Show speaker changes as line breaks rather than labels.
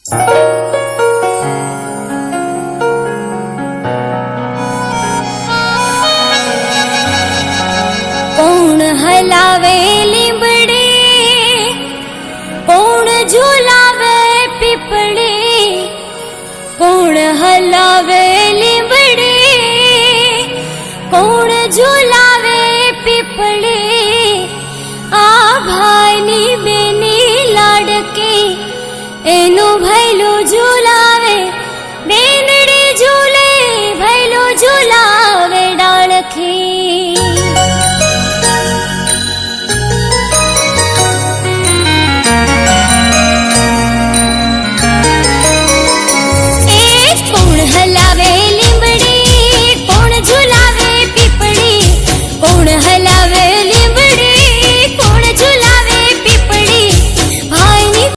કોણ હલાવે લીંબડી, કોણ ઝુલાવે પીપળી, કોણ હલાવે લીંબડી, કોણ ઝુલાવે પીપળી, આ ભાઈની બેની લાડકી એનું